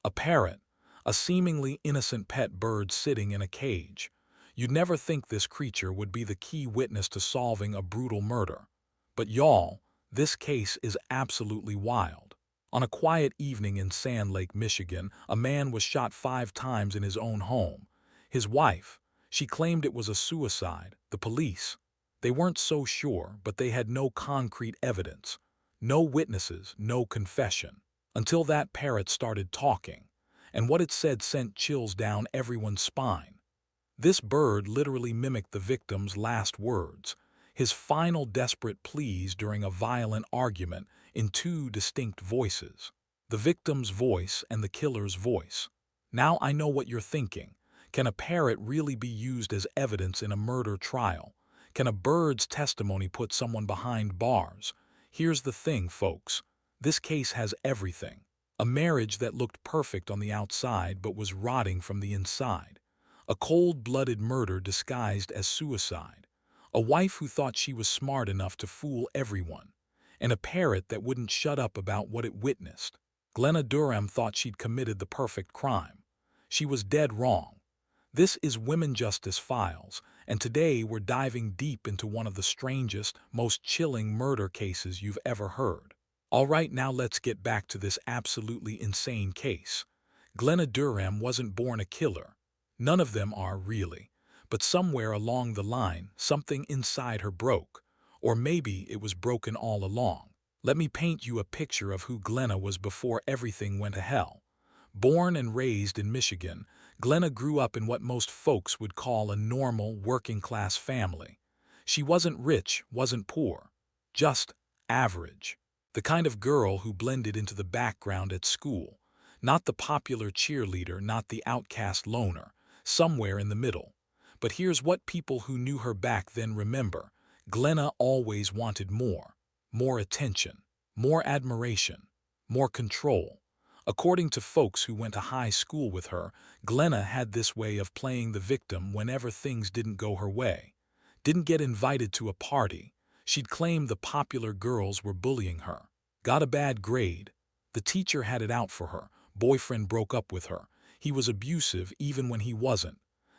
A parrot, a seemingly innocent pet bird sitting in a cage. You'd never think this creature would be the key witness to solving a brutal murder. But y'all, this case is absolutely wild. On a quiet evening in Sand Lake, Michigan, a man was shot 5 times in his own home. His wife, she claimed it was a suicide. The police, they weren't so sure, but they had no concrete evidence. No witnesses, no confession. Until that parrot started talking. And what it said sent chills down everyone's spine. This bird literally mimicked the victim's last words, his final desperate pleas during a violent argument, in 2 distinct voices. The victim's voice and the killer's voice. Now I know what you're thinking. Can a parrot really be used as evidence in a murder trial? Can a bird's testimony put someone behind bars? Here's the thing, folks. This case has everything. A marriage that looked perfect on the outside but was rotting from the inside. A cold-blooded murder disguised as suicide. A wife who thought she was smart enough to fool everyone. And a parrot that wouldn't shut up about what it witnessed. Glenna Duram thought she'd committed the perfect crime. She was dead wrong. This is Women Justice Files, and today we're diving deep into one of the strangest, most chilling murder cases you've ever heard. All right, now let's get back to this absolutely insane case. Glenna Duram wasn't born a killer. None of them are, really. But somewhere along the line, something inside her broke. Or maybe it was broken all along. Let me paint you a picture of who Glenna was before everything went to hell. Born and raised in Michigan, Glenna grew up in what most folks would call a normal, working-class family. She wasn't rich, wasn't poor. Just average. The kind of girl who blended into the background at school. Not the popular cheerleader, not the outcast loner. Somewhere in the middle. But here's what people who knew her back then remember. Glenna always wanted more. More attention. More admiration. More control. According to folks who went to high school with her, Glenna had this way of playing the victim whenever things didn't go her way. Didn't get invited to a party. She'd claim the popular girls were bullying her. Got a bad grade. The teacher had it out for her. Boyfriend broke up with her. He was abusive even when he wasn't.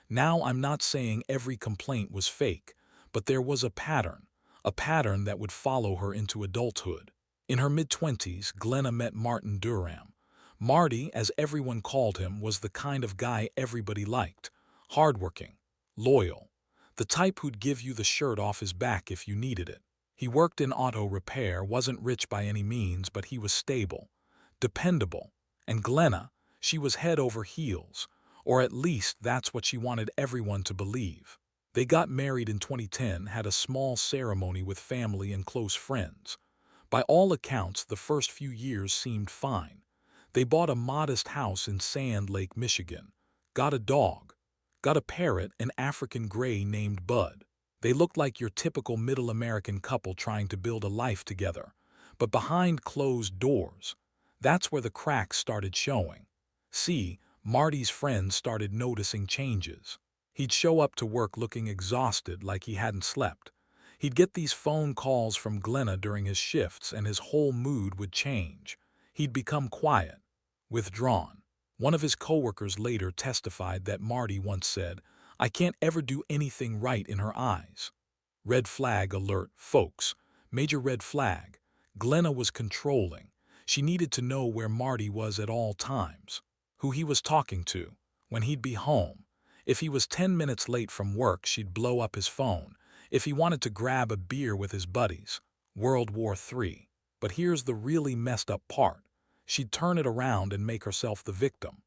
Now I'm not saying every complaint was fake, but there was a pattern that would follow her into adulthood. In her mid-20s, Glenna met Martin Duram. Marty, as everyone called him, was the kind of guy everybody liked. Hardworking, loyal, the type who'd give you the shirt off his back if you needed it. He worked in auto repair, wasn't rich by any means, but he was stable, dependable. And Glenna, she was head over heels, or at least that's what she wanted everyone to believe. They got married in 2010, had a small ceremony with family and close friends. By all accounts, the first few years seemed fine. They bought a modest house in Sand Lake, Michigan. Got a dog. Got a parrot, an African gray named Bud. They looked like your typical middle American couple trying to build a life together. But behind closed doors, that's where the cracks started showing. See, Marty's friends started noticing changes. He'd show up to work looking exhausted, like he hadn't slept. He'd get these phone calls from Glenna during his shifts, and his whole mood would change. He'd become quiet, withdrawn. One of his coworkers later testified that Marty once said, "I can't ever do anything right in her eyes." Red flag alert, folks. Major red flag. Glenna was controlling. She needed to know where Marty was at all times, who he was talking to, when he'd be home. If he was 10 minutes late from work, she'd blow up his phone. If he wanted to grab a beer with his buddies. World War III. But here's the really messed up part. She'd turn it around and make herself the victim.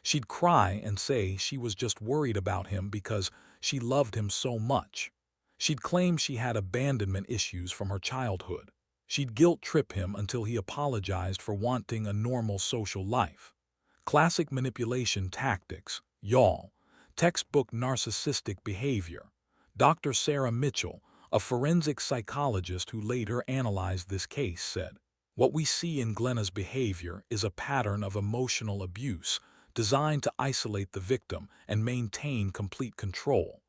She'd cry and say she was just worried about him because she loved him so much. She'd claim she had abandonment issues from her childhood. She'd guilt-trip him until he apologized for wanting a normal social life. Classic manipulation tactics, y'all. Textbook narcissistic behavior. Dr. Sarah Mitchell, a forensic psychologist who later analyzed this case, said, "What we see in Glenna's behavior is a pattern of emotional abuse designed to isolate the victim and maintain complete control.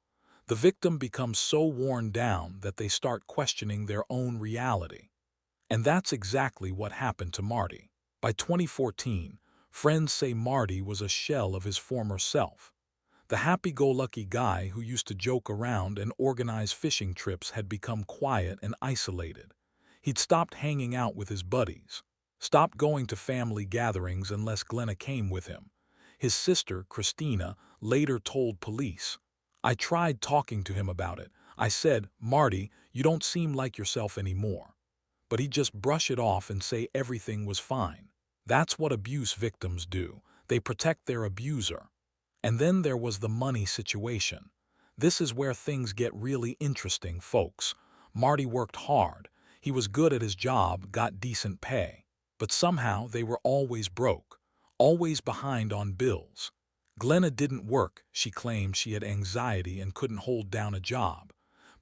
The victim becomes so worn down that they start questioning their own reality." And that's exactly what happened to Marty. By 2014, Friends say Marty was a shell of his former self. The happy-go-lucky guy who used to joke around and organize fishing trips had become quiet and isolated. He'd stopped hanging out with his buddies, stopped going to family gatherings unless Glenna came with him. His sister, Christina, later told police, "I tried talking to him about it. I said, 'Marty, you don't seem like yourself anymore.' But he'd just brush it off and say everything was fine." That's what abuse victims do. They protect their abuser. And then there was the money situation. This is where things get really interesting, folks. Marty worked hard. He was good at his job, got decent pay. But somehow they were always broke, always behind on bills. Glenna didn't work. She claimed she had anxiety and couldn't hold down a job.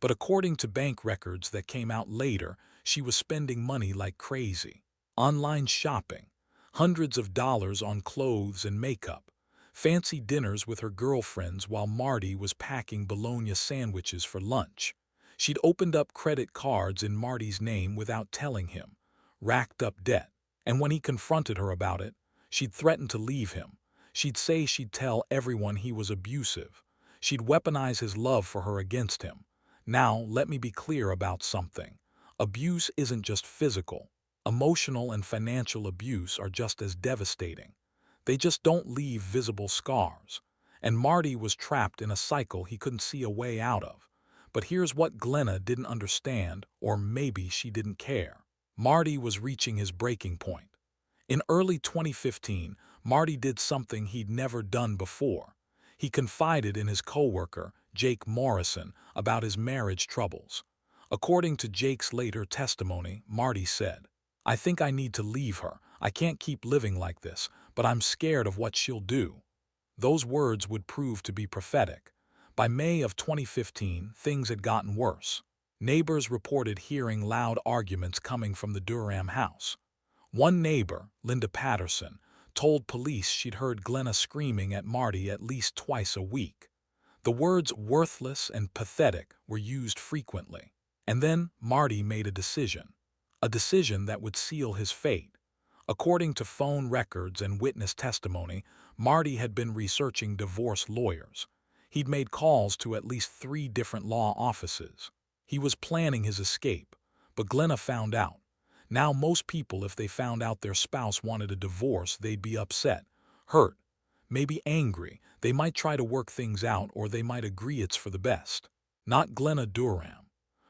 But according to bank records that came out later, she was spending money like crazy. Online shopping, hundreds of dollars on clothes and makeup, fancy dinners with her girlfriends while Marty was packing bologna sandwiches for lunch. She'd opened up credit cards in Marty's name without telling him, racked up debt. And when he confronted her about it, she'd threaten to leave him. She'd say she'd tell everyone he was abusive. She'd weaponize his love for her against him. Now, let me be clear about something. Abuse isn't just physical. Emotional and financial abuse are just as devastating. They just don't leave visible scars. And Marty was trapped in a cycle he couldn't see a way out of. But here's what Glenna didn't understand, or maybe she didn't care. Marty was reaching his breaking point. In early 2015, Marty did something he'd never done before. He confided in his coworker, Jake Morrison, about his marriage troubles. According to Jake's later testimony, Marty said, "I think I need to leave her. I can't keep living like this, but I'm scared of what she'll do." Those words would prove to be prophetic. By May of 2015, things had gotten worse. Neighbors reported hearing loud arguments coming from the Duram house. One neighbor, Linda Patterson, told police she'd heard Glenna screaming at Marty at least twice a week. The words worthless and pathetic were used frequently. And then Marty made a decision that would seal his fate. According to phone records and witness testimony, Marty had been researching divorce lawyers. He'd made calls to at least 3 different law offices. He was planning his escape, but Glenna found out. Now most people, if they found out their spouse wanted a divorce, they'd be upset, hurt, maybe angry. They might try to work things out, or they might agree it's for the best. Not Glenna Duram.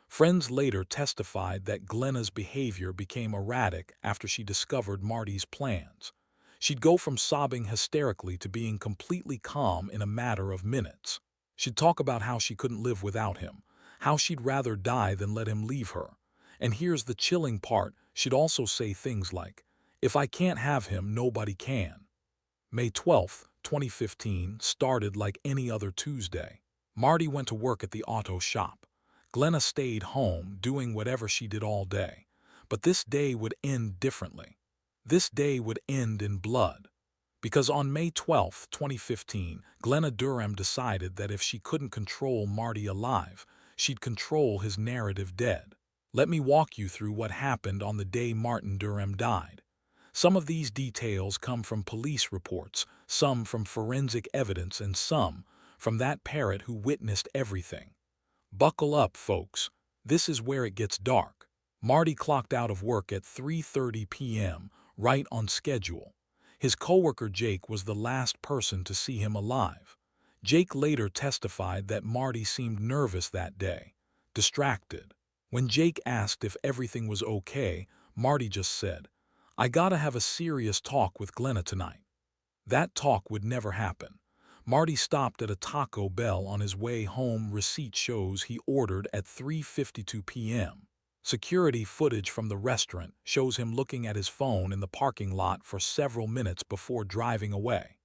Friends later testified that Glenna's behavior became erratic after she discovered Marty's plans. She'd go from sobbing hysterically to being completely calm in a matter of minutes. She'd talk about how she couldn't live without him, how she'd rather die than let him leave her. And here's the chilling part, she'd also say things like, "If I can't have him, nobody can." May 12, 2015 started like any other Tuesday. Marty went to work at the auto shop. Glenna stayed home, doing whatever she did all day. But this day would end differently. This day would end in blood. Because on May 12, 2015, Glenna Duram decided that if she couldn't control Marty alive, she'd control his narrative dead. Let me walk you through what happened on the day Martin Duram died. Some of these details come from police reports, some from forensic evidence, and some from that parrot who witnessed everything. Buckle up, folks. This is where it gets dark. Marty clocked out of work at 3:30 p.m., right on schedule. His coworker Jake was the last person to see him alive. Jake later testified that Marty seemed nervous that day, distracted. When Jake asked if everything was okay, Marty just said, "I gotta have a serious talk with Glenna tonight." That talk would never happen. Marty stopped at a Taco Bell on his way home. Receipt shows he ordered at 3:52 p.m. Security footage from the restaurant shows him looking at his phone in the parking lot for several minutes before driving away.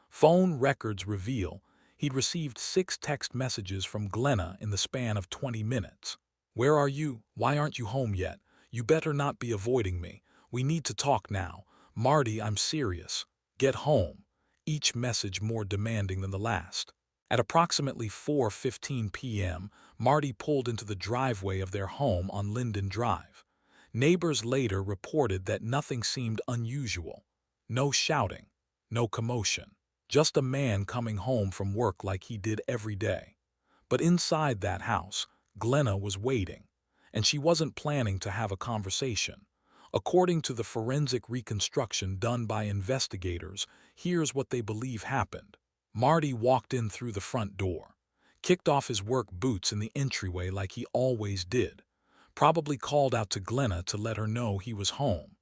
Phone records reveal he'd received 6 text messages from Glenna in the span of 20 minutes. "Where are you? Why aren't you home yet? You better not be avoiding me. We need to talk now. Marty, I'm serious. Get home." Each message more demanding than the last. At approximately 4:15 p.m., Marty pulled into the driveway of their home on Linden Drive. Neighbors later reported that nothing seemed unusual. No shouting, no commotion. Just a man coming home from work like he did every day. But inside that house, Glenna was waiting, and she wasn't planning to have a conversation. According to the forensic reconstruction done by investigators, here's what they believe happened. Marty walked in through the front door, kicked off his work boots in the entryway like he always did, probably called out to Glenna to let her know he was home.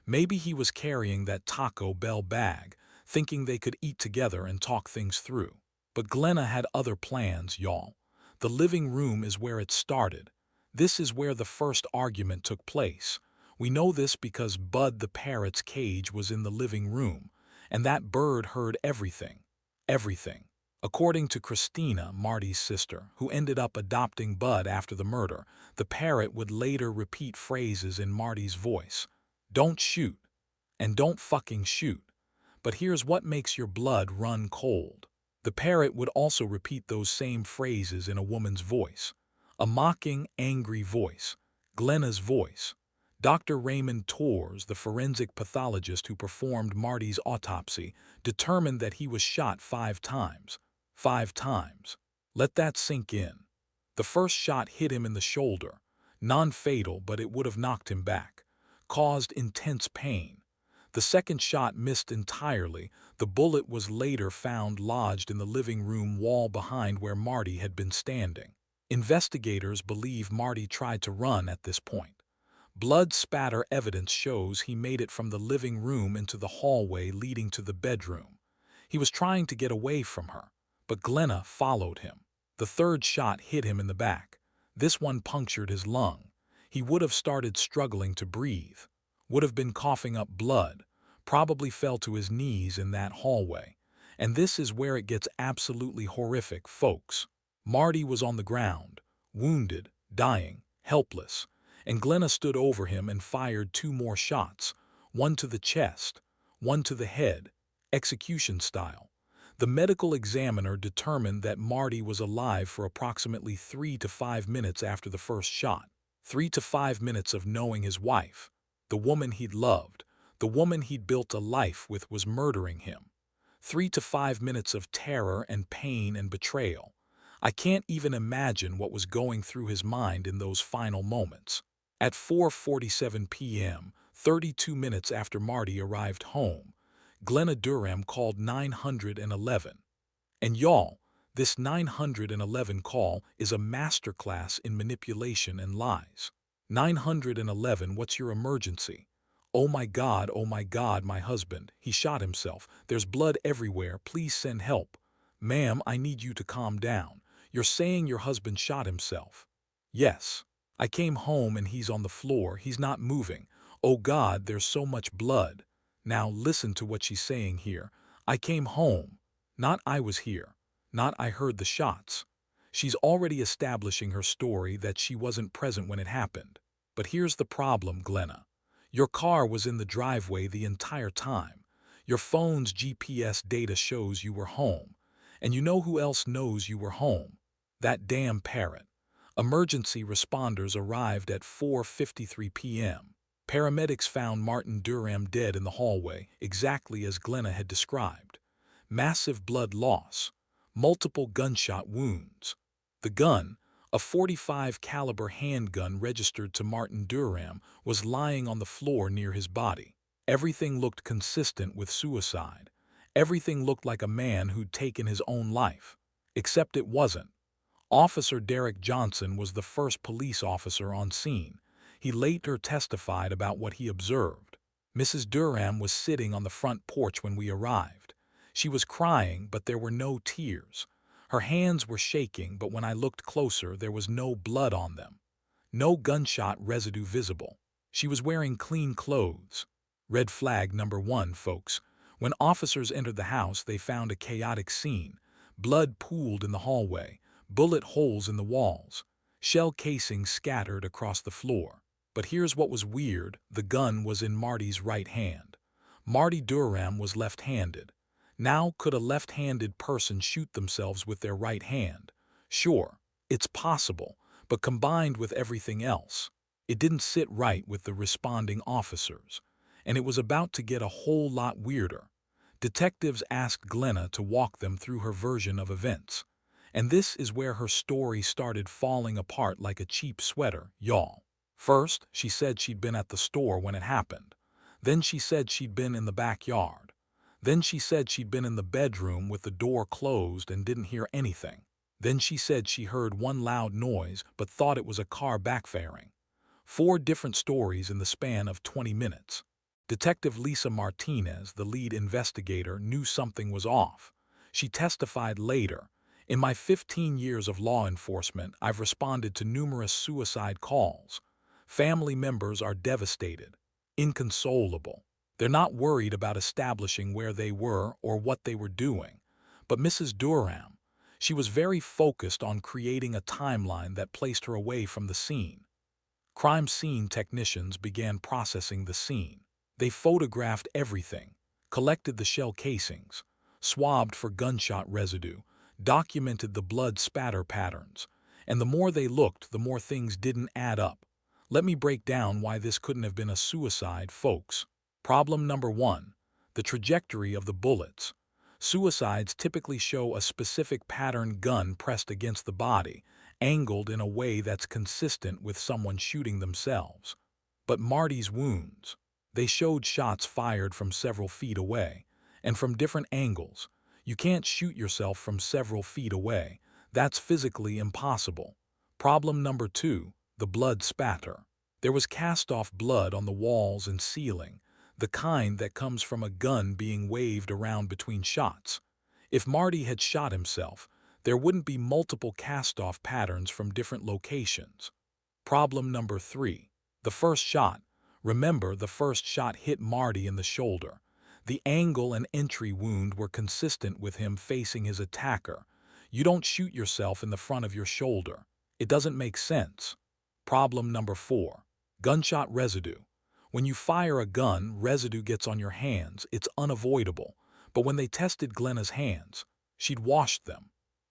Maybe he was carrying that Taco Bell bag, thinking they could eat together and talk things through. But Glenna had other plans, y'all. The living room is where it started. This is where the first argument took place. We know this because Bud the parrot's cage was in the living room, and that bird heard everything. Everything. According to Christina, Marty's sister, who ended up adopting Bud after the murder, the parrot would later repeat phrases in Marty's voice. Don't shoot. And don't fucking shoot. But here's what makes your blood run cold. The parrot would also repeat those same phrases in a woman's voice. A mocking, angry voice. Glenna's voice. Dr. Raymond Torres, the forensic pathologist who performed Marty's autopsy, determined that he was shot 5 times. 5 times. Let that sink in. The first shot hit him in the shoulder. Non-fatal, but it would have knocked him back. Caused intense pain. The second shot missed entirely. The bullet was later found lodged in the living room wall behind where Marty had been standing. Investigators believe Marty tried to run at this point. Blood spatter evidence shows he made it from the living room into the hallway leading to the bedroom. He was trying to get away from her, but Glenna followed him. The third shot hit him in the back. This one punctured his lung. He would have started struggling to breathe, would have been coughing up blood, probably fell to his knees in that hallway. And this is where it gets absolutely horrific, folks. Marty was on the ground, wounded, dying, helpless, and Glenna stood over him and fired 2 more shots, one to the chest, one to the head, execution style. The medical examiner determined that Marty was alive for approximately 3 to 5 minutes after the first shot. 3 to 5 minutes of knowing his wife, the woman he'd loved, the woman he'd built a life with, was murdering him. 3 to 5 minutes of terror and pain and betrayal. I can't even imagine what was going through his mind in those final moments. At 4:47 p.m., 32 minutes after Marty arrived home, Glenna Duram called 911. And y'all, this 911 call is a masterclass in manipulation and lies. 911, what's your emergency? Oh my God, my husband, he shot himself. There's blood everywhere. Please send help. Ma'am, I need you to calm down. You're saying your husband shot himself? Yes. I came home and he's on the floor. He's not moving. Oh God, there's so much blood. Now listen to what she's saying here. I came home. Not I was here. Not I heard the shots. She's already establishing her story that she wasn't present when it happened. But here's the problem, Glenna. Your car was in the driveway the entire time. Your phone's GPS data shows you were home. And you know who else knows you were home? That damn parrot. Emergency responders arrived at 4:53 p.m. Paramedics found Martin Duram dead in the hallway, exactly as Glenna had described. Massive blood loss. Multiple gunshot wounds. The gun, a .45 caliber handgun registered to Martin Duram, was lying on the floor near his body. Everything looked consistent with suicide. Everything looked like a man who'd taken his own life. Except it wasn't. Officer Derek Johnson was the first police officer on scene. He later testified about what he observed. Mrs. Duram was sitting on the front porch when we arrived. She was crying, but there were no tears. Her hands were shaking, but when I looked closer, there was no blood on them. No gunshot residue visible. She was wearing clean clothes. Red flag number 1, folks. When officers entered the house, they found a chaotic scene. Blood pooled in the hallway. Bullet holes in the walls. Shell casings scattered across the floor. But here's what was weird. The gun was in Marty's right hand. Marty Duram was left-handed. Now, could a left-handed person shoot themselves with their right hand? Sure, it's possible, but combined with everything else, it didn't sit right with the responding officers. And it was about to get a whole lot weirder. Detectives asked Glenna to walk them through her version of events. And this is where her story started falling apart like a cheap sweater, y'all. First, she said she'd been at the store when it happened. Then she said she'd been in the backyard. Then she said she'd been in the bedroom with the door closed and didn't hear anything. Then she said she heard one loud noise but thought it was a car backfiring. 4 different stories in the span of 20 minutes. Detective Lisa Martinez, the lead investigator, knew something was off. She testified later. In my 15 years of law enforcement, I've responded to numerous suicide calls. Family members are devastated, inconsolable. They're not worried about establishing where they were or what they were doing. But Mrs. Duram, she was very focused on creating a timeline that placed her away from the scene. Crime scene technicians began processing the scene. They photographed everything, collected the shell casings, swabbed for gunshot residue, documented the blood spatter patterns, and the more they looked, the more things didn't add up. Let me break down why this couldn't have been a suicide, folks. Problem number 1. The trajectory of the bullets. Suicides typically show a specific pattern gun pressed against the body, angled in a way that's consistent with someone shooting themselves. But Marty's wounds, they showed shots fired from several feet away, and from different angles. You can't shoot yourself from several feet away. That's physically impossible. Problem number 2, the blood spatter. There was cast-off blood on the walls and ceiling, the kind that comes from a gun being waved around between shots. If Marty had shot himself, there wouldn't be multiple cast-off patterns from different locations. Problem number 3, the first shot. Remember, the first shot hit Marty in the shoulder. The angle and entry wound were consistent with him facing his attacker. You don't shoot yourself in the front of your shoulder. It doesn't make sense. Problem number 4, gunshot residue. When you fire a gun, residue gets on your hands. It's unavoidable. But when they tested Glenna's hands, she'd washed them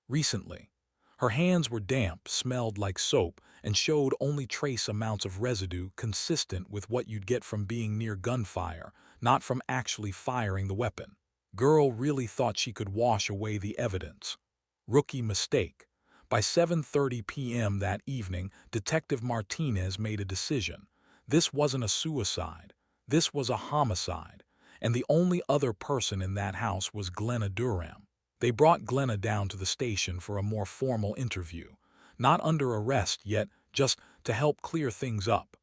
recently. Her hands were damp, smelled like soap, and showed only trace amounts of residue consistent with what you'd get from being near gunfire, not from actually firing the weapon. Girl really thought she could wash away the evidence. Rookie mistake. By 7:30 p.m. that evening, Detective Martinez made a decision. This wasn't a suicide. This was a homicide. And the only other person in that house was Glenna Duram. They brought Glenna down to the station for a more formal interview. Not under arrest yet, just to help clear things up.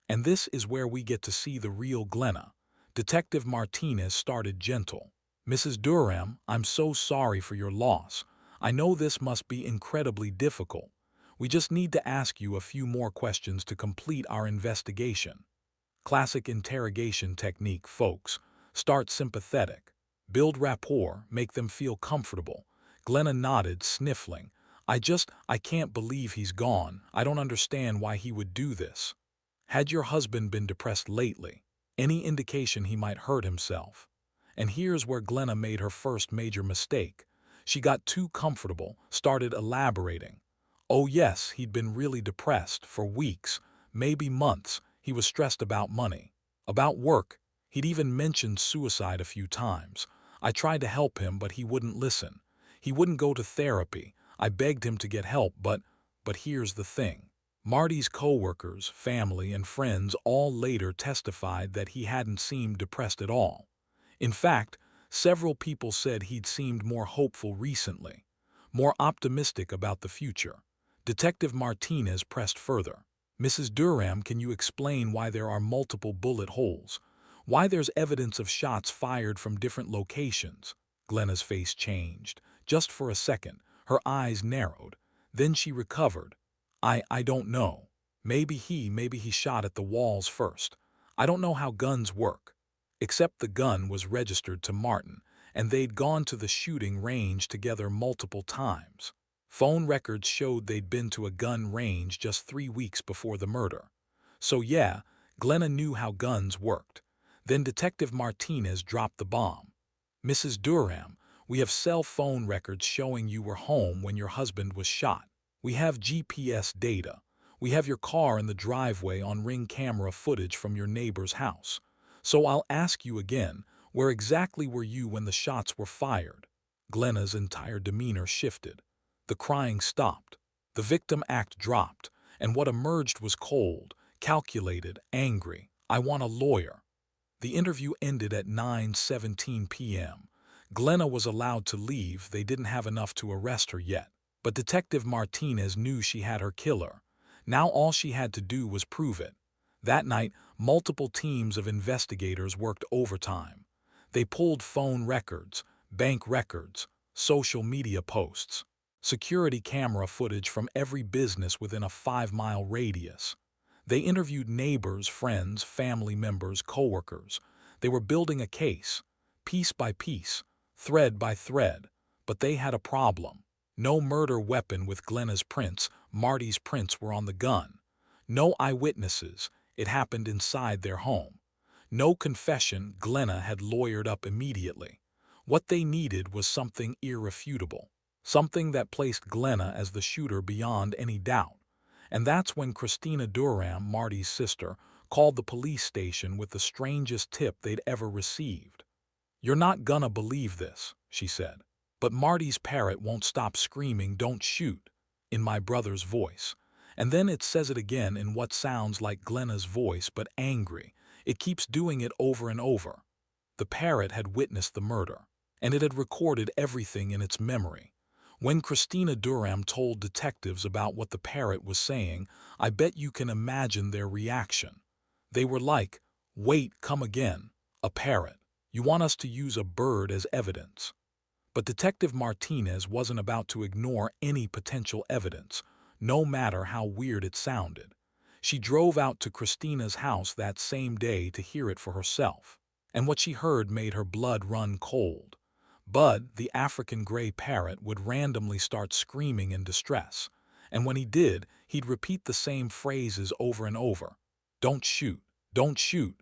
And this is where we get to see the real Glenna. Detective Martinez started gentle. Mrs. Duram, I'm so sorry for your loss. I know this must be incredibly difficult. We just need to ask you a few more questions to complete our investigation. Classic interrogation technique, folks. Start sympathetic. Build rapport, make them feel comfortable. Glenna nodded, sniffling. I can't believe he's gone. I don't understand why he would do this. Had your husband been depressed lately? Any indication he might hurt himself? And here's where Glenna made her first major mistake. She got too comfortable, started elaborating. Oh yes, he'd been really depressed for weeks, maybe months. He was stressed about money, about work. He'd even mentioned suicide a few times. I tried to help him, but he wouldn't listen. He wouldn't go to therapy. I begged him to get help, but here's the thing. Marty's coworkers, family, and friends all later testified that he hadn't seemed depressed at all. In fact, several people said he'd seemed more hopeful recently, more optimistic about the future. Detective Martinez pressed further. Mrs. Duram, can you explain why there are multiple bullet holes? Why there's evidence of shots fired from different locations? Glenna's face changed. Just for a second, her eyes narrowed. Then she recovered. I don't know. Maybe he shot at the walls first. I don't know how guns work. Except the gun was registered to Martin, and they'd gone to the shooting range together multiple times. Phone records showed they'd been to a gun range just 3 weeks before the murder. So yeah, Glenna knew how guns worked. Then Detective Martinez dropped the bomb. Mrs. Duram, we have cell phone records showing you were home when your husband was shot. We have GPS data. We have your car in the driveway on Ring camera footage from your neighbor's house. So I'll ask you again, Where exactly were you when the shots were fired? Glenna's entire demeanor shifted. The crying stopped. The victim act dropped, and what emerged was cold, calculated, angry. I want a lawyer. The interview ended at 9:17 p.m. Glenna was allowed to leave. They didn't have enough to arrest her yet. But Detective Martinez knew she had her killer. Now all she had to do was prove it. That night, multiple teams of investigators worked overtime. They pulled phone records, bank records, social media posts, security camera footage from every business within a 5-mile radius. They interviewed neighbors, friends, family members, coworkers. They were building a case, piece by piece, thread by thread. But they had a problem. No murder weapon with Glenna's prints. Marty's prints were on the gun. No eyewitnesses. It happened inside their home. No confession. Glenna had lawyered up immediately. What they needed was something irrefutable, something that placed Glenna as the shooter beyond any doubt. And that's when Glenna Duram, Marty's sister, called the police station with the strangest tip they'd ever received. "You're not gonna believe this," she said. "But Marty's Parrot won't stop screaming, 'Don't shoot,' in my brother's voice. And then it says it again in what sounds like Glenna's voice, but angry. It keeps doing it over and over." The parrot had witnessed the murder, and it had recorded everything in its memory. When Glenna Duram told detectives about what the parrot was saying, I bet you can imagine their reaction. They were like, "Wait, come again. A parrot. You want us to use a bird as evidence?" But Detective Martinez wasn't about to ignore any potential evidence, no matter how weird it sounded. She drove out to Glenna's house that same day to hear it for herself. And what she heard made her blood run cold. Bud, the African gray parrot, would randomly start screaming in distress. And when he did, he'd repeat the same phrases over and over. "Don't shoot, don't shoot,"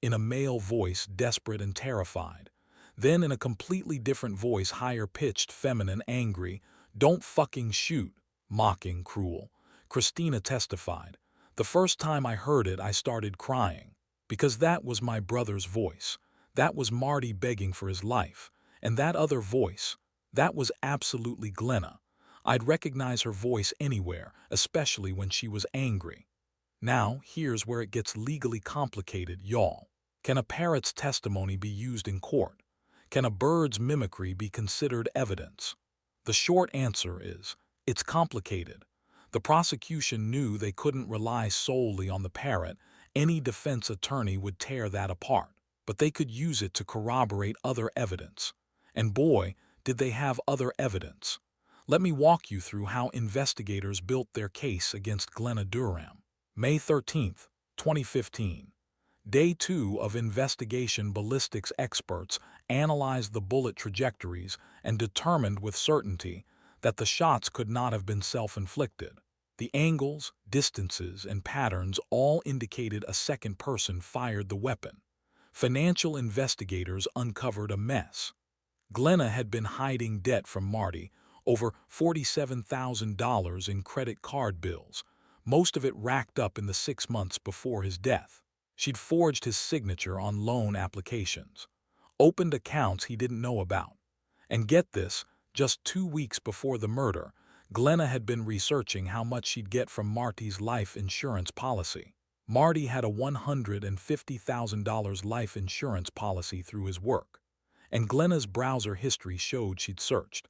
in a male voice, desperate and terrified. Then in a completely different voice, higher-pitched, feminine, angry, "Don't fucking shoot," mocking, cruel. Glenna testified. "The first time I heard it, I started crying. Because that was my brother's voice. That was Marty begging for his life. And that other voice, that was absolutely Glenna. I'd recognize her voice anywhere, especially when she was angry." Now, here's where it gets legally complicated, y'all. Can a parrot's testimony be used in court? Can a bird's mimicry be considered evidence? The short answer is, it's complicated. The prosecution knew they couldn't rely solely on the parrot. Any defense attorney would tear that apart. But they could use it to corroborate other evidence. And boy, did they have other evidence. Let me walk you through how investigators built their case against Glenna Duram. May 13, 2015. Day 2 of investigation. Ballistics experts analyzed the bullet trajectories and determined with certainty that the shots could not have been self-inflicted. The angles, distances, and patterns all indicated a second person fired the weapon. Financial investigators uncovered a mess. Glenna had been hiding debt from Marty, over $47,000 in credit card bills, most of it racked up in the 6 months before his death. She'd forged his signature on loan applications, opened accounts he didn't know about. And get this, just 2 weeks before the murder, Glenna had been researching how much she'd get from Marty's life insurance policy. Marty had a $150,000 life insurance policy through his work. And Glenna's browser history showed she'd searched.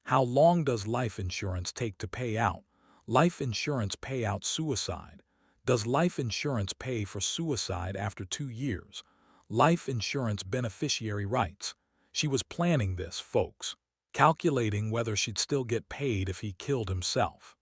How long does life insurance take to pay out? Life insurance payout suicide. Does life insurance pay for suicide after 2 years? Life insurance beneficiary rights. She was planning this, folks, calculating whether she'd still get paid if he killed himself.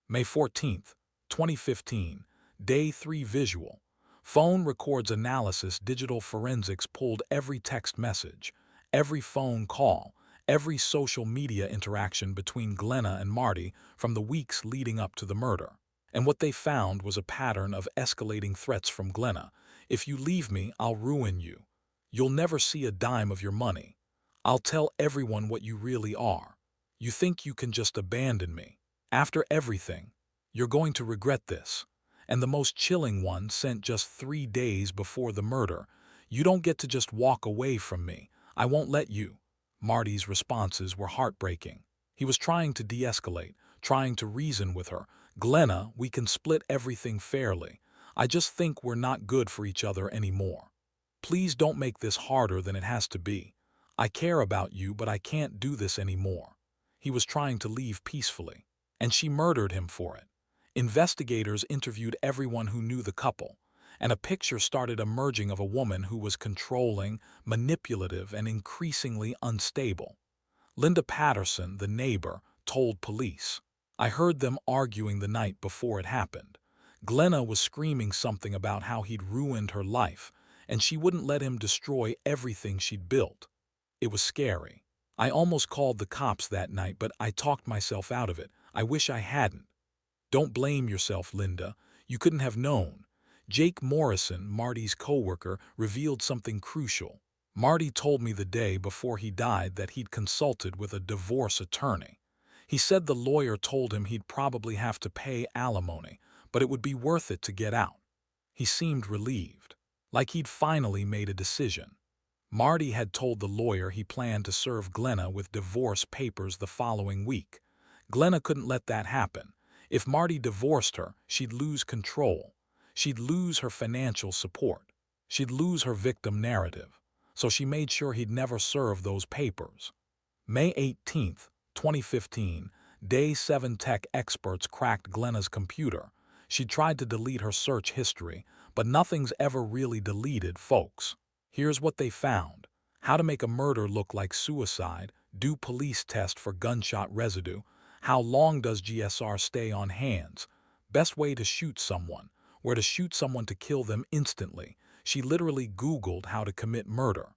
May 14, 2015. Day 3 visual. Phone records analysis. Digital forensics pulled every text message, every phone call, every social media interaction between Glenna and Marty from the weeks leading up to the murder. And what they found was a pattern of escalating threats from Glenna. "If you leave me, I'll ruin you. You'll never see a dime of your money. I'll tell everyone what you really are. You think you can just abandon me. After everything, you're going to regret this." And the most chilling one, sent just 3 days before the murder, "You don't get to just walk away from me. I won't let you." Marty's responses were heartbreaking. He was trying to de-escalate, trying to reason with her. "Glenna, we can split everything fairly. I just think we're not good for each other anymore. Please don't make this harder than it has to be. I care about you, but I can't do this anymore." He was trying to leave peacefully, and she murdered him for it. Investigators interviewed everyone who knew the couple, and a picture started emerging of a woman who was controlling, manipulative, and increasingly unstable. Linda Patterson, the neighbor, told police, "I heard them arguing the night before it happened. Glenna was screaming something about how he'd ruined her life, and she wouldn't let him destroy everything she'd built. It was scary. I almost called the cops that night, but I talked myself out of it. I wish I hadn't." "Don't blame yourself, Linda. You couldn't have known." Jake Morrison, Marty's coworker, revealed something crucial. "Marty told me the day before he died that he'd consulted with a divorce attorney. He said the lawyer told him he'd probably have to pay alimony, but it would be worth it to get out." He seemed relieved, like he'd finally made a decision. Marty had told the lawyer he planned to serve Glenna with divorce papers the following week. Glenna couldn't let that happen. If Marty divorced her, she'd lose control. She'd lose her financial support. She'd lose her victim narrative. So she made sure he'd never serve those papers. May 18th, 2015, Day 7 tech experts cracked Glenna's computer. She tried to delete her search history, but nothing's ever really deleted, folks. Here's what they found: how to make a murder look like suicide, do police test for gunshot residue, how long does GSR stay on hands, best way to shoot someone, where to shoot someone to kill them instantly. She literally Googled how to commit murder.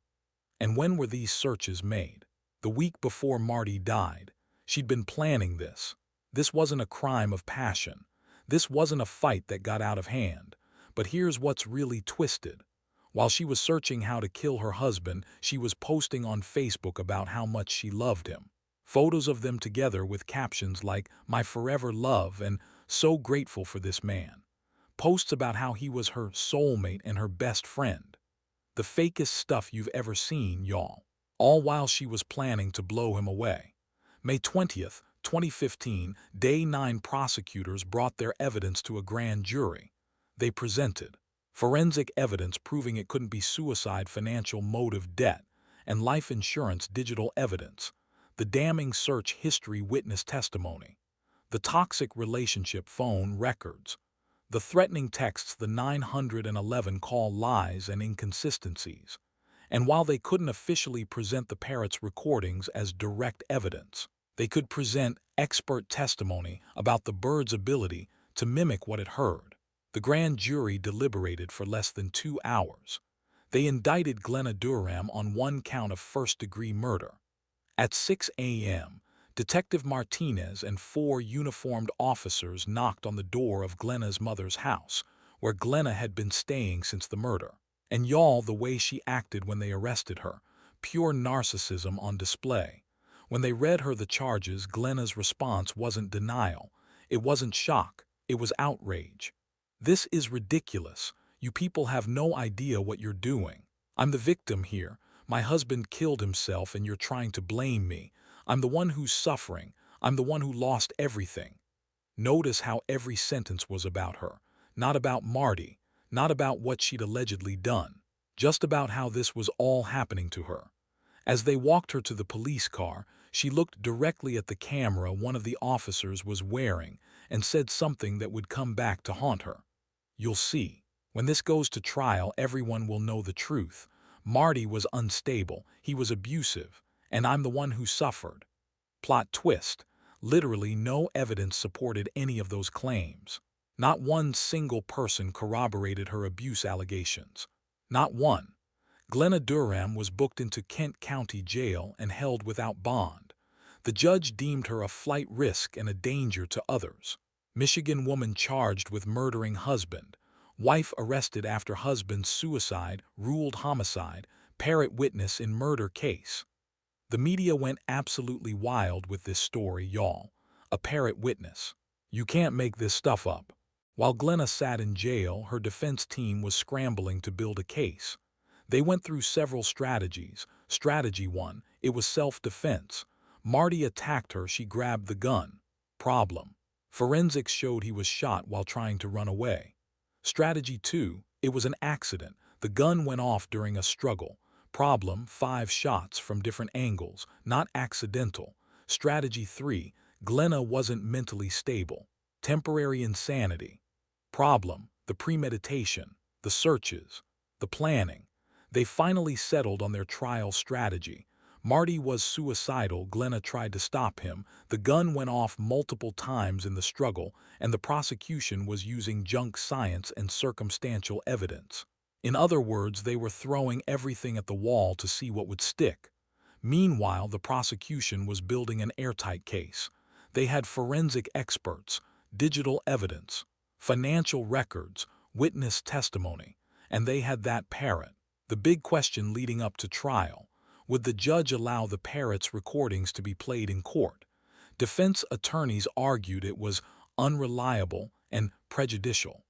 And when were these searches made? The week before Marty died. She'd been planning this. This wasn't a crime of passion. This wasn't a fight that got out of hand. But here's what's really twisted. While she was searching how to kill her husband, she was posting on Facebook about how much she loved him. Photos of them together with captions like, "My forever love," and "So grateful for this man." Posts about how he was her soulmate and her best friend. The fakest stuff you've ever seen, y'all. All while she was planning to blow him away. May 20th, 2015, Day 9 prosecutors brought their evidence to a grand jury. They presented forensic evidence proving it couldn't be suicide, financial motive, debt, and life insurance, digital evidence, the damning search history, witness testimony, the toxic relationship phone records, the threatening texts, the 911 call lies and inconsistencies. And while they couldn't officially present the Parrot's recordings as direct evidence, they could present expert testimony about the bird's ability to mimic what it heard. The grand jury deliberated for less than 2 hours. They indicted Glenna Duram on one count of first-degree murder. At 6 a.m., Detective Martinez and 4 uniformed officers knocked on the door of Glenna's mother's house, where Glenna had been staying since the murder. And y'all, the way she acted when they arrested her, pure narcissism on display. When they read her the charges, Glenna's response wasn't denial. It wasn't shock. It was outrage. "This is ridiculous. You people have no idea what you're doing. I'm the victim here. My husband killed himself and you're trying to blame me. I'm the one who's suffering. I'm the one who lost everything." Notice how every sentence was about her, not about Marty, not about what she'd allegedly done, just about how this was all happening to her. As they walked her to the police car, she looked directly at the camera one of the officers was wearing and said something that would come back to haunt her. "You'll see. When this goes to trial, everyone will know the truth. Marty was unstable, he was abusive, and I'm the one who suffered." Plot twist. Literally no evidence supported any of those claims. Not one single person corroborated her abuse allegations. Not one. Glenna Duram was booked into Kent County Jail and held without bond. The judge deemed her a flight risk and a danger to others. Michigan woman charged with murdering husband. Wife arrested after husband's suicide, ruled homicide. Parrot witness in murder case. The media went absolutely wild with this story, y'all. A Parrot witness. You can't make this stuff up. While Glenna sat in jail, her defense team was scrambling to build a case. They went through several strategies. Strategy 1, it was self-defense. Marty attacked her, she grabbed the gun. Problem. Forensics showed he was shot while trying to run away. Strategy 2, it was an accident. The gun went off during a struggle. Problem, 5 shots from different angles, not accidental. Strategy 3, Glenna wasn't mentally stable. Temporary insanity. Problem, the premeditation, the searches, the planning. They finally settled on their trial strategy. Marty was suicidal, Glenna tried to stop him, the gun went off multiple times in the struggle, and the prosecution was using junk science and circumstantial evidence. In other words, they were throwing everything at the wall to see what would stick. Meanwhile, the prosecution was building an airtight case. They had forensic experts, digital evidence, financial records, witness testimony, and they had that Parrot. The big question leading up to trial: would the judge allow the Parrot's recordings to be played in court? Defense attorneys argued it was unreliable and prejudicial.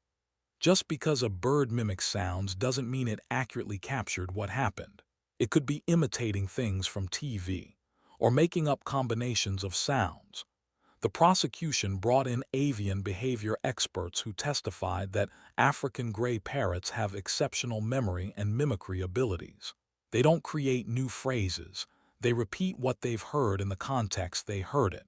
Just because a bird mimics sounds doesn't mean it accurately captured what happened. It could be imitating things from TV, or making up combinations of sounds. The prosecution brought in avian behavior experts who testified that African gray parrots have exceptional memory and mimicry abilities. They don't create new phrases. They repeat what they've heard in the context they heard it.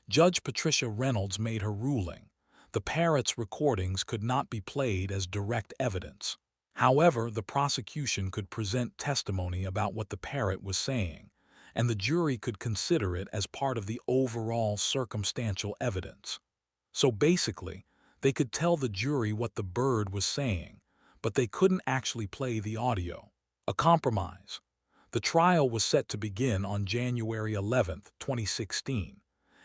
Judge Patricia Reynolds made her ruling. The parrot's recordings could not be played as direct evidence. However, the prosecution could present testimony about what the parrot was saying, and the jury could consider it as part of the overall circumstantial evidence. So basically, they could tell the jury what the bird was saying, but they couldn't actually play the audio. A compromise. The trial was set to begin on January 11, 2016,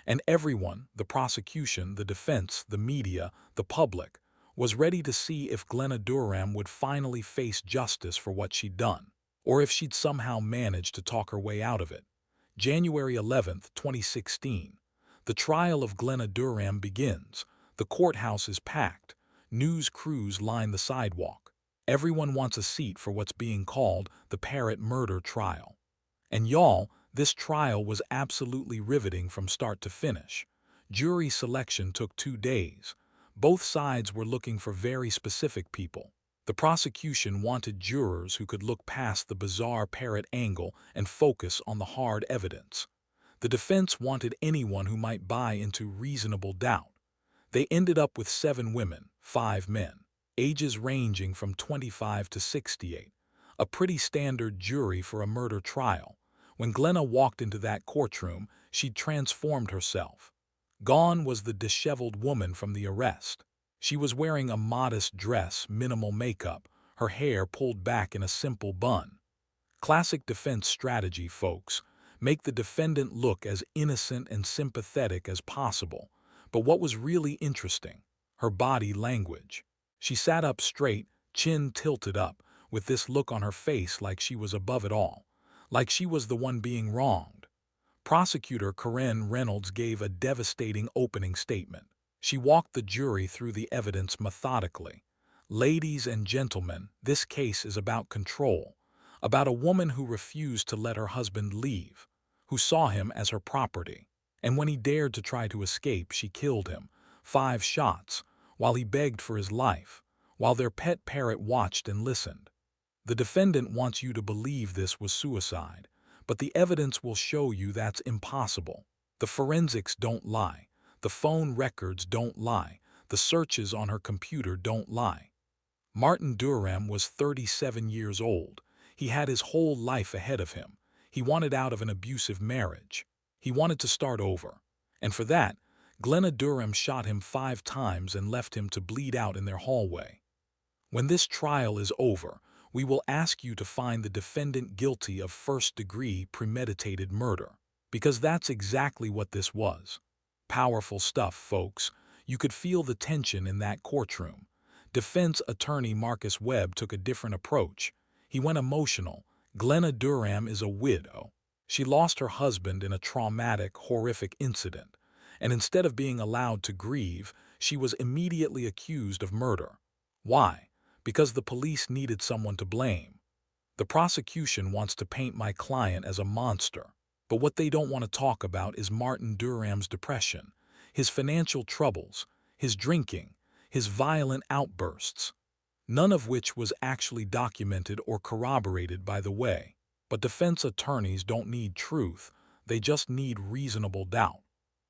and everyone, the prosecution, the defense, the media, the public, was ready to see if Glenna Duram would finally face justice for what she'd done, or if she'd somehow managed to talk her way out of it. January 11, 2016. The trial of Glenna Duram begins. The courthouse is packed. News crews line the sidewalk. Everyone wants a seat for what's being called the Parrot murder trial. And y'all, this trial was absolutely riveting from start to finish. Jury selection took 2 days. Both sides were looking for very specific people. The prosecution wanted jurors who could look past the bizarre parrot angle and focus on the hard evidence. The defense wanted anyone who might buy into reasonable doubt. They ended up with 7 women, 5 men, ages ranging from 25 to 68. A pretty standard jury for a murder trial. When Glenna walked into that courtroom, she'd transformed herself. Gone was the disheveled woman from the arrest. She was wearing a modest dress, minimal makeup, her hair pulled back in a simple bun. Classic defense strategy, folks. Make the defendant look as innocent and sympathetic as possible. But what was really interesting? Her body language. She sat up straight, chin tilted up, with this look on her face like she was above it all, like she was the one being wronged. Prosecutor Corinne Reynolds gave a devastating opening statement. She walked the jury through the evidence methodically. Ladies and gentlemen, this case is about control, about a woman who refused to let her husband leave, who saw him as her property, and when he dared to try to escape, she killed him, 5 shots, while he begged for his life, while their pet parrot watched and listened. The defendant wants you to believe this was suicide, but the evidence will show you that's impossible. The forensics don't lie. The phone records don't lie. The searches on her computer don't lie. Martin Duram was 37 years old. He had his whole life ahead of him. He wanted out of an abusive marriage. He wanted to start over. And for that, Glenna Duram shot him 5 times and left him to bleed out in their hallway. When this trial is over, we will ask you to find the defendant guilty of first-degree premeditated murder, because that's exactly what this was. Powerful stuff, folks. You could feel the tension in that courtroom. Defense attorney Marcus Webb took a different approach. He went emotional. Glenna Duram is a widow. She lost her husband in a traumatic, horrific incident, and instead of being allowed to grieve, she was immediately accused of murder. Why? Because the police needed someone to blame. The prosecution wants to paint my client as a monster, but what they don't want to talk about is Martin Duram's depression, his financial troubles, his drinking, his violent outbursts, none of which was actually documented or corroborated, by the way. But defense attorneys don't need truth, they just need reasonable doubt.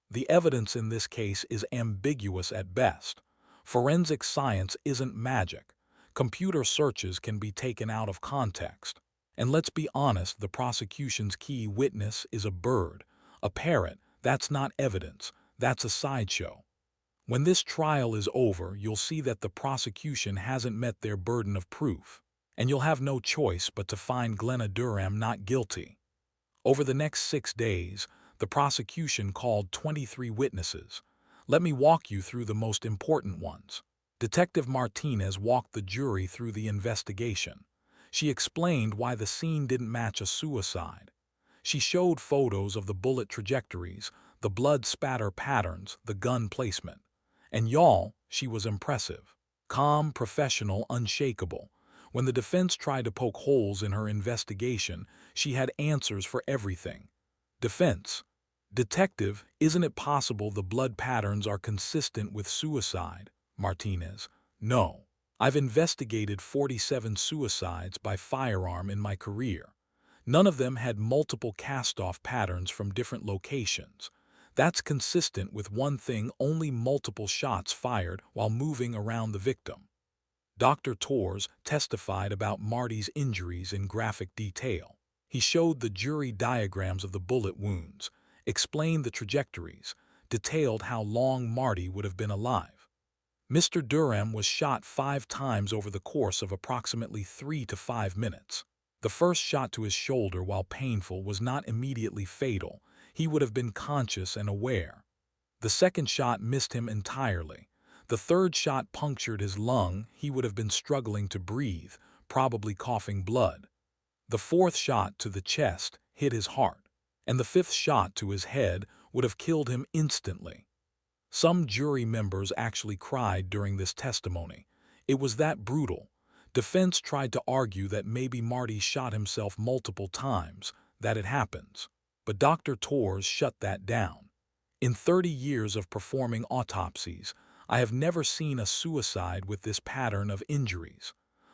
The evidence in this case is ambiguous at best. Forensic science isn't magic. Computer searches can be taken out of context. And let's be honest, the prosecution's key witness is a bird, a parrot. That's not evidence, that's a sideshow. When this trial is over, you'll see that the prosecution hasn't met their burden of proof, and you'll have no choice but to find Glenna Duram not guilty. Over the next 6 days, the prosecution called 23 witnesses. Let me walk you through the most important ones. Detective Martinez walked the jury through the investigation. She explained why the scene didn't match a suicide. She showed photos of the bullet trajectories, the blood spatter patterns, the gun placement. And y'all, she was impressive. Calm, professional, unshakable. When the defense tried to poke holes in her investigation, she had answers for everything. Defense: Detective, isn't it possible the blood patterns are consistent with suicide? Martinez: No. I've investigated 47 suicides by firearm in my career. None of them had multiple cast-off patterns from different locations. That's consistent with one thing: only multiple shots fired while moving around the victim. Dr. Torres testified about Marty's injuries in graphic detail. He showed the jury diagrams of the bullet wounds, explained the trajectories, detailed how long Marty would have been alive. Mr. Duram was shot 5 times over the course of approximately 3 to 5 minutes. The first shot to his shoulder, while painful, was not immediately fatal. He would have been conscious and aware. The second shot missed him entirely. The third shot punctured his lung. He would have been struggling to breathe, probably coughing blood. The fourth shot to the chest hit his heart, and the fifth shot to his head would have killed him instantly. Some jury members actually cried during this testimony. It was that brutal. Defense tried to argue that maybe Marty shot himself multiple times, that it happens. But Dr. Torres shut that down. In 30 years of performing autopsies, I have never seen a suicide with this pattern of injuries.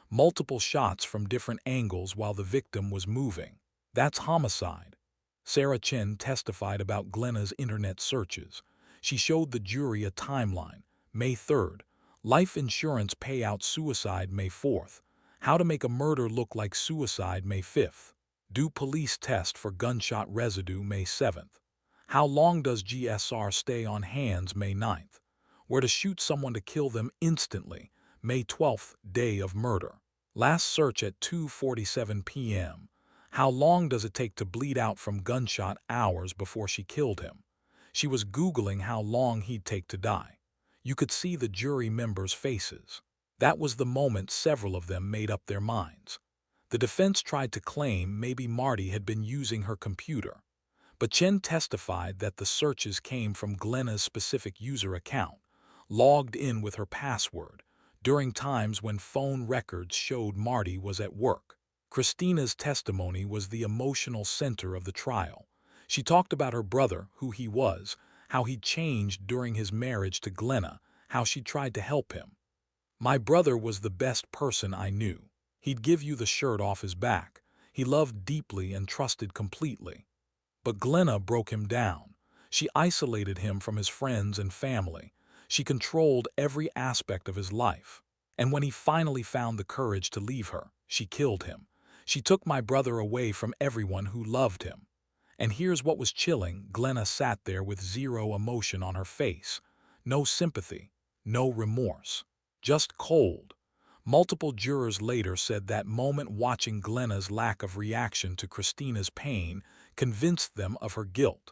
Multiple shots from different angles while the victim was moving. That's homicide. Sarah Chen testified about Glenna's internet searches. She showed the jury a timeline: May 3rd, life insurance payout, suicide May 4th, how to make a murder look like suicide May 5th, do police test for gunshot residue May 7th, how long does GSR stay on hands May 9th, where to shoot someone to kill them instantly May 12th, day of murder, last search at 2:47 p.m., how long does it take to bleed out from gunshot, hours before she killed him. She was Googling how long he'd take to die. You could see the jury members' faces. That was the moment several of them made up their minds. The defense tried to claim maybe Marty had been using her computer, but Chen testified that the searches came from Glenna's specific user account, logged in with her password, during times when phone records showed Marty was at work. Christina's testimony was the emotional center of the trial. She talked about her brother, who he was, how he'd changed during his marriage to Glenna, how she tried to help him. My brother was the best person I knew. He'd give you the shirt off his back. He loved deeply and trusted completely. But Glenna broke him down. She isolated him from his friends and family. She controlled every aspect of his life. And when he finally found the courage to leave her, she killed him. She took my brother away from everyone who loved him. And here's what was chilling: Glenna sat there with zero emotion on her face. No sympathy, no remorse. Just cold. Multiple jurors later said that moment, watching Glenna's lack of reaction to Christina's pain, convinced them of her guilt.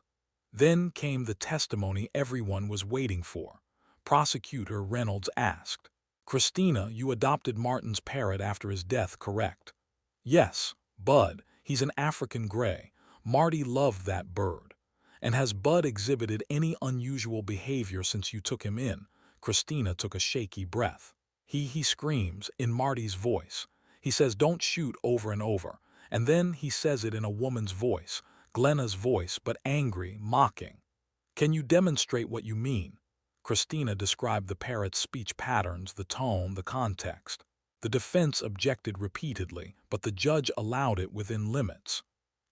Then came the testimony everyone was waiting for. Prosecutor Reynolds asked, "Christina, you adopted Martin's parrot after his death, correct?" "Yes, Bud. He's an African gray. Marty loved that bird." "And has Bud exhibited any unusual behavior since you took him in?" Christina took a shaky breath. He screams, in Marty's voice. He says, "Don't shoot," over and over. And then he says it in a woman's voice, Glenna's voice, but angry, mocking. "Can you demonstrate what you mean?" Christina described the parrot's speech patterns, the tone, the context. The defense objected repeatedly, but the judge allowed it within limits.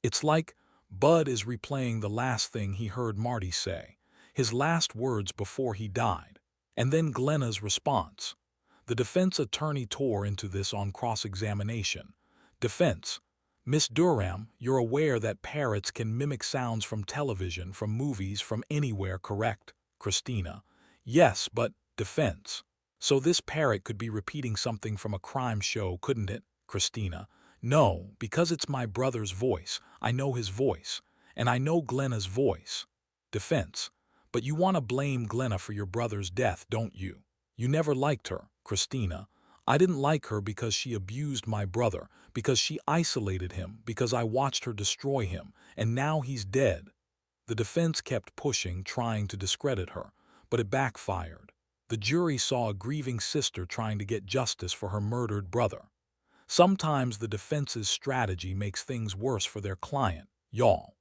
It's like Bud is replaying the last thing he heard Marty say, his last words before he died. And then Glenna's response. The defense attorney tore into this on cross-examination. Defense: "Miss Duram, you're aware that parrots can mimic sounds from television, from movies, from anywhere, correct?" Christina: "Yes, but..." Defense: "So this parrot could be repeating something from a crime show, couldn't it?" Christina: "No, because it's my brother's voice. I know his voice. And I know Glenna's voice." Defense: "But you want to blame Glenna for your brother's death, don't you? You never liked her." Christina: "I didn't like her because she abused my brother, because she isolated him, because I watched her destroy him, and now he's dead." The defense kept pushing, trying to discredit her, but it backfired. The jury saw a grieving sister trying to get justice for her murdered brother. Sometimes the defense's strategy makes things worse for their client, y'all.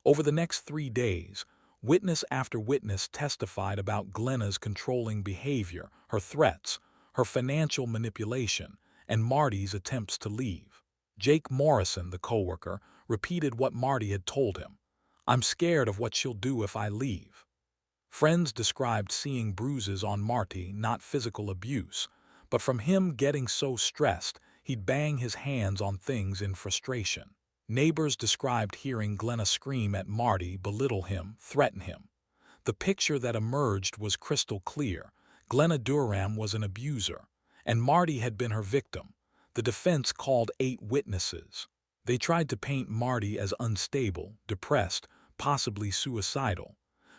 Over the next 3 days, witness after witness testified about Glenna's controlling behavior, her threats, her financial manipulation, and Marty's attempts to leave. Jake Morrison, the coworker, repeated what Marty had told him. "I'm scared of what she'll do if I leave." Friends described seeing bruises on Marty, not physical abuse, but from him getting so stressed, he'd bang his hands on things in frustration. Neighbors described hearing Glenna scream at Marty, belittle him, threaten him. The picture that emerged was crystal clear. Glenna Duram was an abuser, and Marty had been her victim. The defense called 8 witnesses. They tried to paint Marty as unstable, depressed, possibly suicidal.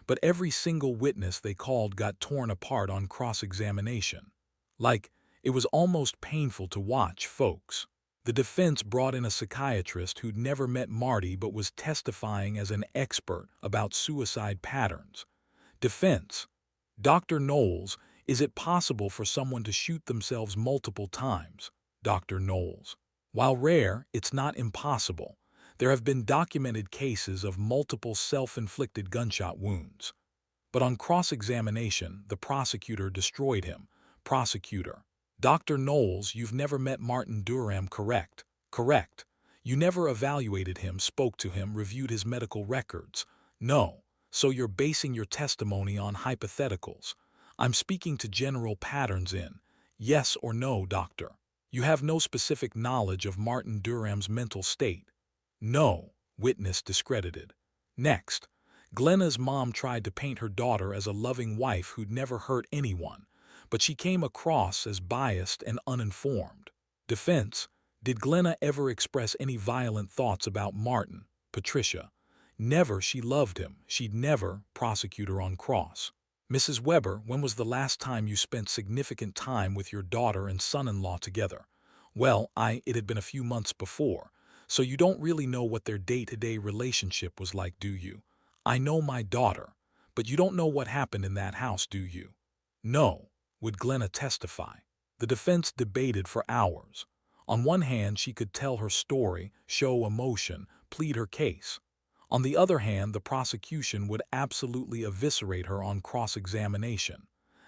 But every single witness they called got torn apart on cross-examination. Like, it was almost painful to watch, folks. The defense brought in a psychiatrist who'd never met Marty but was testifying as an expert about suicide patterns. Defense: "Dr. Knowles, is it possible for someone to shoot themselves multiple times?" Dr. Knowles: "While rare, it's not impossible. There have been documented cases of multiple self-inflicted gunshot wounds." But on cross-examination, the prosecutor destroyed him. Prosecutor: "Dr. Knowles, you've never met Martin Duram, correct?" "Correct." "You never evaluated him, spoke to him, reviewed his medical records?" "No." "So you're basing your testimony on hypotheticals." "I'm speaking to general patterns in yes or no, doctor." "You have no specific knowledge of Martin Duram's mental state." "No." Witness discredited. Next, Glenna's mom tried to paint her daughter as a loving wife who'd never hurt anyone, but she came across as biased and uninformed. Defense: "Did Glenna ever express any violent thoughts about Martin?" Patricia: "Never. She loved him. She'd never." Prosecutor on cross: "Mrs. Weber, when was the last time you spent significant time with your daughter and son-in-law together?" "Well, it had been a few months before. So you don't really know what their day-to-day relationship was like, do you?" "I know my daughter. But you don't know what happened in that house, do you?" "No." Would Glenna testify? The defense debated for hours. On one hand, she could tell her story, show emotion, plead her case. On the other hand, the prosecution would absolutely eviscerate her on cross-examination.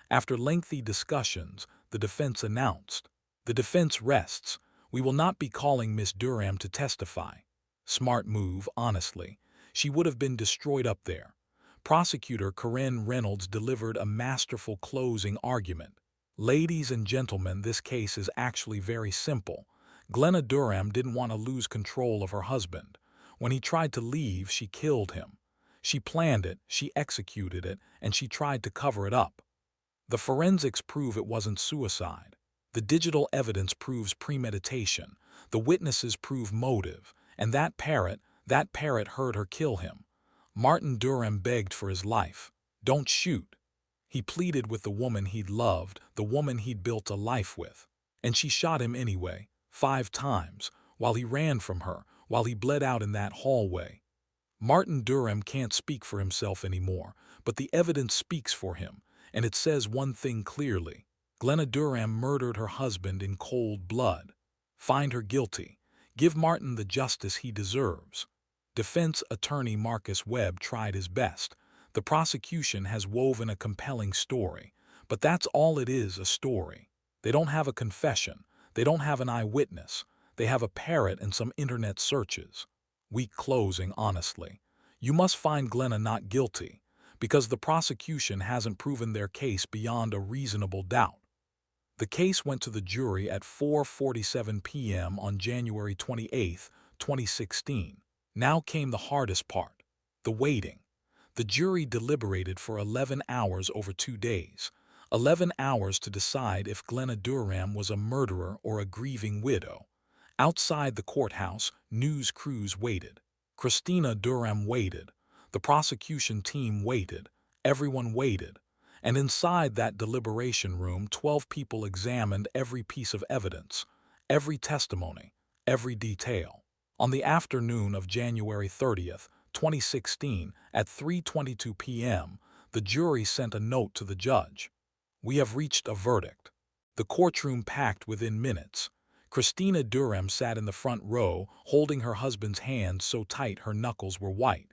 After lengthy discussions, the defense announced, "The defense rests. We will not be calling Miss Duram to testify." Smart move, honestly. She would have been destroyed up there. Prosecutor Corinne Reynolds delivered a masterful closing argument. "Ladies and gentlemen, this case is actually very simple. Glenna Duram didn't want to lose control of her husband. When he tried to leave, she killed him. She planned it, she executed it, and she tried to cover it up. The forensics prove it wasn't suicide. The digital evidence proves premeditation. The witnesses prove motive. And that parrot heard her kill him. Martin Duram begged for his life. Don't shoot. He pleaded with the woman he'd loved, the woman he'd built a life with. And she shot him anyway, 5 times, while he ran from her, while he bled out in that hallway. Martin Duram can't speak for himself anymore, but the evidence speaks for him, and it says one thing clearly. Glenna Duram murdered her husband in cold blood. Find her guilty. Give Martin the justice he deserves. Defense attorney Marcus Webb tried his best. The prosecution has woven a compelling story. But that's all it is, a story. They don't have a confession. They don't have an eyewitness. They have a parrot and some internet searches. Weak closing, honestly. You must find Glenna not guilty, because the prosecution hasn't proven their case beyond a reasonable doubt. The case went to the jury at 4:47 p.m. on January 28, 2016. Now came the hardest part, the waiting. The jury deliberated for 11 hours over 2 days. 11 hours to decide if Glenna Duram was a murderer or a grieving widow. Outside the courthouse, news crews waited. Christina Duram waited. The prosecution team waited. Everyone waited. And inside that deliberation room, 12 people examined every piece of evidence, every testimony, every detail. On the afternoon of January 30th, 2016, at 3:22 p.m., the jury sent a note to the judge. We have reached a verdict. The courtroom packed within minutes. Christina Duram sat in the front row, holding her husband's hand so tight her knuckles were white.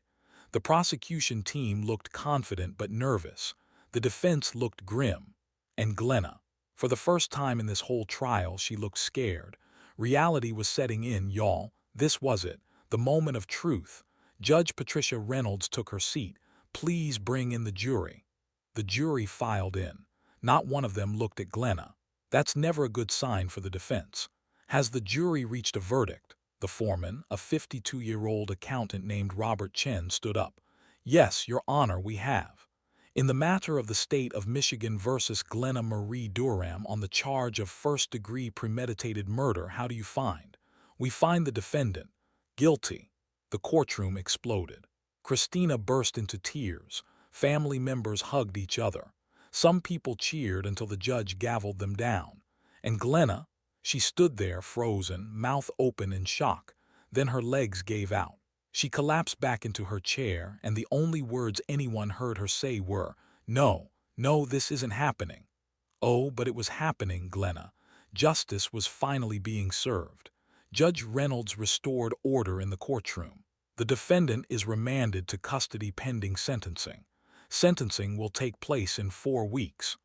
The prosecution team looked confident but nervous. The defense looked grim. And Glenna, for the first time in this whole trial, she looked scared. Reality was setting in, y'all. This was it, the moment of truth. Judge Patricia Reynolds took her seat. Please bring in the jury. The jury filed in. Not one of them looked at Glenna. That's never a good sign for the defense. Has the jury reached a verdict? The foreman, a 52-year-old accountant named Robert Chen, stood up. Yes, Your Honor, we have. In the matter of the state of Michigan versus Glenna Marie Duram on the charge of first-degree premeditated murder, how do you find? We find the defendant guilty. The courtroom exploded. Christina burst into tears. Family members hugged each other. Some people cheered until the judge gavelled them down. And Glenna, she stood there frozen, mouth open in shock. Then her legs gave out. She collapsed back into her chair, and the only words anyone heard her say were, "No, no, this isn't happening." Oh, but it was happening, Glenna. Justice was finally being served. Judge Reynolds restored order in the courtroom. The defendant is remanded to custody pending sentencing. Sentencing will take place in 4 weeks.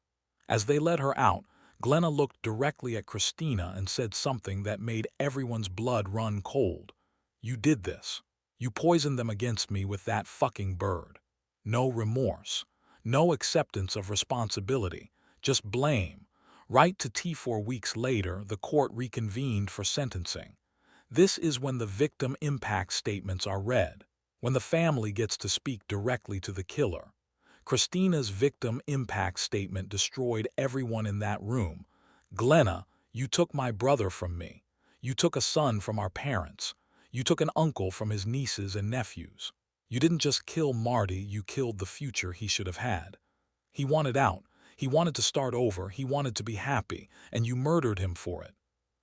As they let her out, Glenna looked directly at Christina and said something that made everyone's blood run cold. You did this. You poisoned them against me with that fucking bird. No remorse. No acceptance of responsibility. Just blame. Right to T. 4 weeks later, the court reconvened for sentencing. This is when the victim impact statements are read, when the family gets to speak directly to the killer. Christina's victim impact statement destroyed everyone in that room. Glenna, you took my brother from me. You took a son from our parents. You took an uncle from his nieces and nephews. You didn't just kill Marty, you killed the future he should have had. He wanted out. He wanted to start over. He wanted to be happy, and you murdered him for it.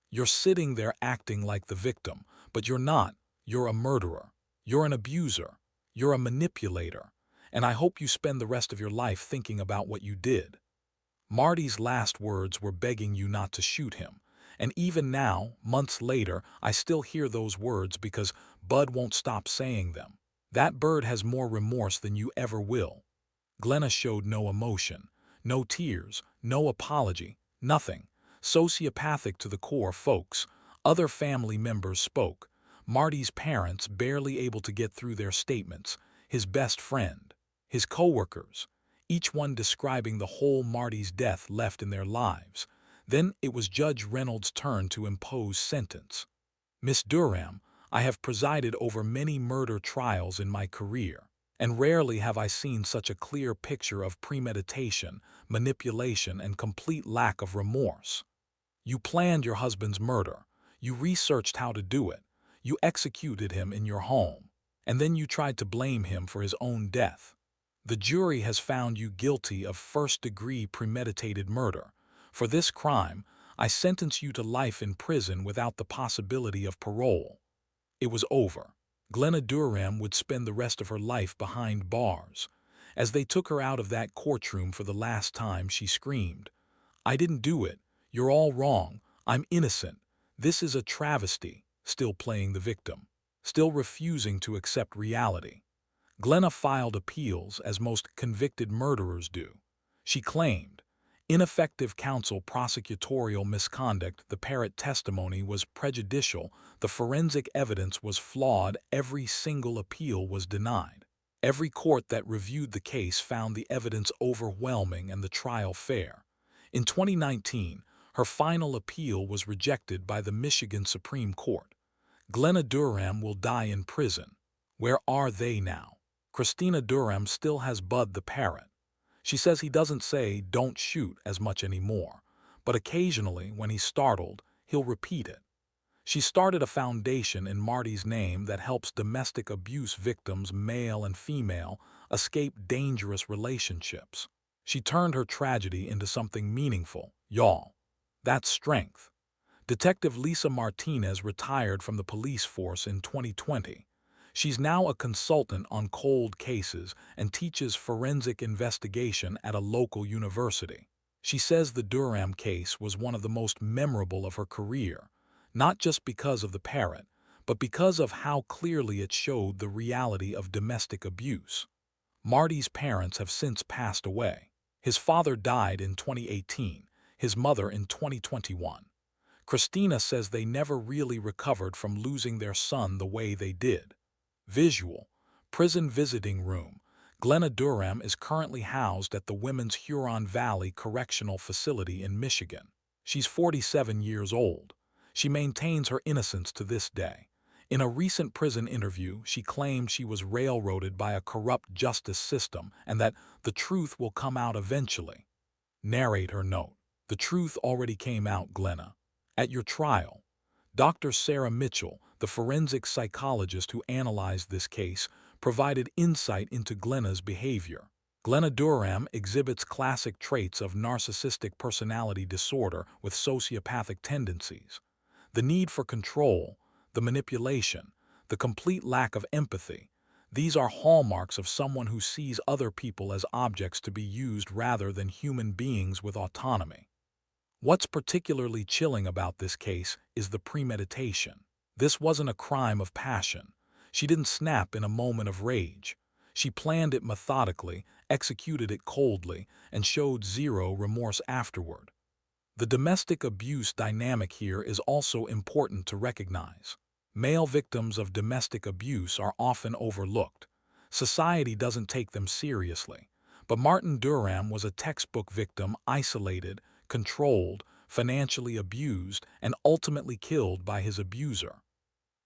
You're sitting there acting like the victim, but you're not. You're a murderer. You're an abuser. You're a manipulator. And I hope you spend the rest of your life thinking about what you did. Marty's last words were begging you not to shoot him. And even now, months later, I still hear those words because Bud won't stop saying them. That bird has more remorse than you ever will. Glenna showed no emotion, no tears, no apology, nothing. Sociopathic to the core, folks. Other family members spoke. Marty's parents barely able to get through their statements. His best friend. His coworkers. Each one describing the hole Marty's death left in their lives. Then it was Judge Reynolds' turn to impose sentence. Miss Duram, I have presided over many murder trials in my career, and rarely have I seen such a clear picture of premeditation, manipulation, and complete lack of remorse. You planned your husband's murder. You researched how to do it. You executed him in your home. And then you tried to blame him for his own death. The jury has found you guilty of first-degree premeditated murder. For this crime, I sentence you to life in prison without the possibility of parole. It was over. Glenna Duram would spend the rest of her life behind bars. As they took her out of that courtroom for the last time, she screamed, "I didn't do it. You're all wrong. I'm innocent. This is a travesty, still playing the victim, still refusing to accept reality. Glenna filed appeals as most convicted murderers do. She claimed, ineffective counsel, prosecutorial misconduct, the Parrot testimony was prejudicial, the forensic evidence was flawed, every single appeal was denied. Every court that reviewed the case found the evidence overwhelming and the trial fair. In 2019, her final appeal was rejected by the Michigan Supreme Court. Glenna Duram will die in prison. Where are they now? Glenna Duram still has Bud the Parrot. She says he doesn't say "don't shoot" as much anymore, but occasionally, when he's startled, he'll repeat it. She started a foundation in Marty's name that helps domestic abuse victims, male and female, escape dangerous relationships. She turned her tragedy into something meaningful, y'all. That's strength. Detective Lisa Martinez retired from the police force in 2020. She's now a consultant on cold cases and teaches forensic investigation at a local university. She says the Duram case was one of the most memorable of her career, not just because of the Parrot, but because of how clearly it showed the reality of domestic abuse. Marty's parents have since passed away. His father died in 2018, his mother in 2021. Christina says they never really recovered from losing their son the way they did. Visual. Prison visiting room. Glenna Duram is currently housed at the Women's Huron Valley Correctional Facility in Michigan. She's 47 years old. She maintains her innocence to this day. In a recent prison interview, she claimed she was railroaded by a corrupt justice system and that the truth will come out eventually. Narrator note: the truth already came out, Glenna. At your trial, Dr. Sarah Mitchell, the forensic psychologist who analyzed this case, provided insight into Glenna's behavior. Glenna Duram exhibits classic traits of narcissistic personality disorder with sociopathic tendencies. The need for control, the manipulation, the complete lack of empathy. These are hallmarks of someone who sees other people as objects to be used rather than human beings with autonomy. What's particularly chilling about this case is the premeditation. This wasn't a crime of passion. She didn't snap in a moment of rage. She planned it methodically, executed it coldly, and showed zero remorse afterward. The domestic abuse dynamic here is also important to recognize. Male victims of domestic abuse are often overlooked. Society doesn't take them seriously. But Martin Duram was a textbook victim, isolated, controlled, financially abused, and ultimately killed by his abuser.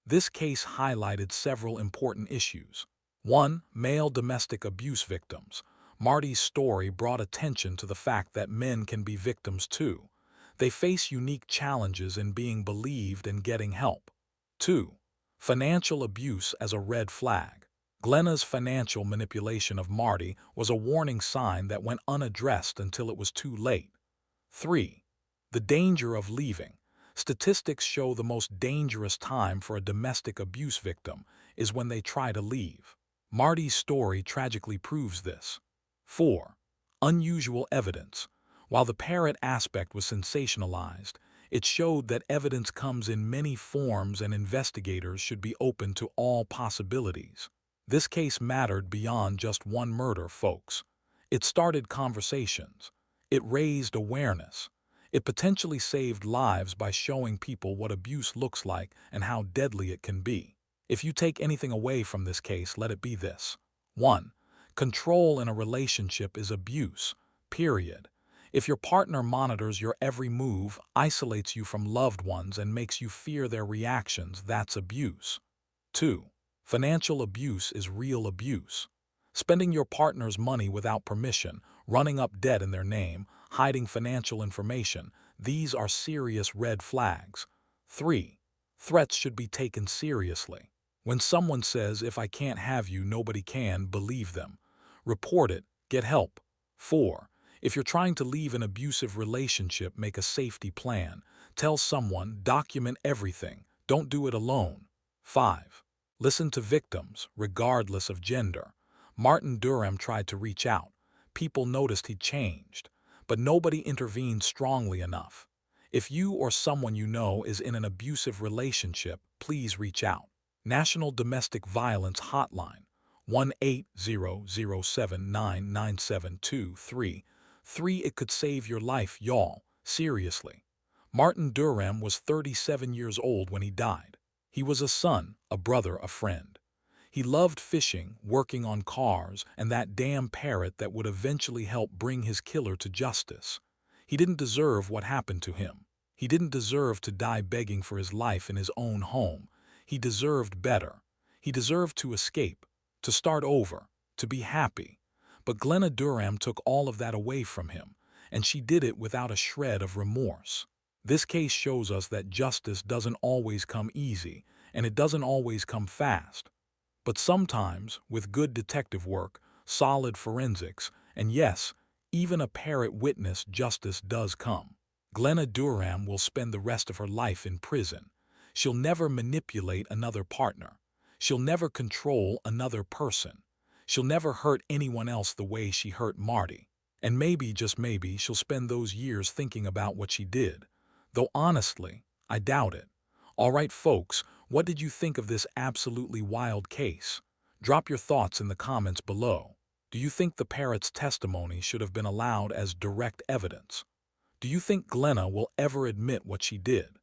This case highlighted several important issues. 1. Male domestic abuse victims. Marty's story brought attention to the fact that men can be victims too. They face unique challenges in being believed and getting help. 2. Financial abuse as a red flag. Glenna's financial manipulation of Marty was a warning sign that went unaddressed until it was too late. 3. The danger of leaving. Statistics show the most dangerous time for a domestic abuse victim is when they try to leave. Marty's story tragically proves this. 4. Unusual evidence. While the Parrot aspect was sensationalized, it showed that evidence comes in many forms and investigators should be open to all possibilities. This case mattered beyond just one murder, folks. It started conversations. It raised awareness. It potentially saved lives by showing people what abuse looks like and how deadly it can be. If you take anything away from this case, let it be this. 1. Control in a relationship is abuse, period. If your partner monitors your every move, isolates you from loved ones, and makes you fear their reactions, that's abuse. 2. Financial abuse is real abuse. Spending your partner's money without permission, running up debt in their name, hiding financial information, these are serious red flags. 3. Threats should be taken seriously. When someone says, "If I can't have you, nobody can," believe them. Report it, get help. 4. If you're trying to leave an abusive relationship, make a safety plan. Tell someone, document everything. Don't do it alone. 5. Listen to victims, regardless of gender. Martin Duram tried to reach out. People noticed he'd changed, but nobody intervened strongly enough. If you or someone you know is in an abusive relationship, please reach out. National Domestic Violence Hotline 1-800-799-9723. 3. It could save your life, y'all. Seriously. Martin Duram was 37 years old when he died. He was a son, a brother, a friend. He loved fishing, working on cars, and that damn parrot that would eventually help bring his killer to justice. He didn't deserve what happened to him. He didn't deserve to die begging for his life in his own home. He deserved better. He deserved to escape, to start over, to be happy. But Glenna Duram took all of that away from him, and she did it without a shred of remorse. This case shows us that justice doesn't always come easy, and it doesn't always come fast. But sometimes, with good detective work, solid forensics, and yes, even a parrot witness, justice does come. Glenna Duram will spend the rest of her life in prison. She'll never manipulate another partner. She'll never control another person. She'll never hurt anyone else the way she hurt Marty. And maybe, just maybe, she'll spend those years thinking about what she did. Though honestly, I doubt it. All right, folks, what did you think of this absolutely wild case? Drop your thoughts in the comments below. Do you think the parrot's testimony should have been allowed as direct evidence? Do you think Glenna will ever admit what she did?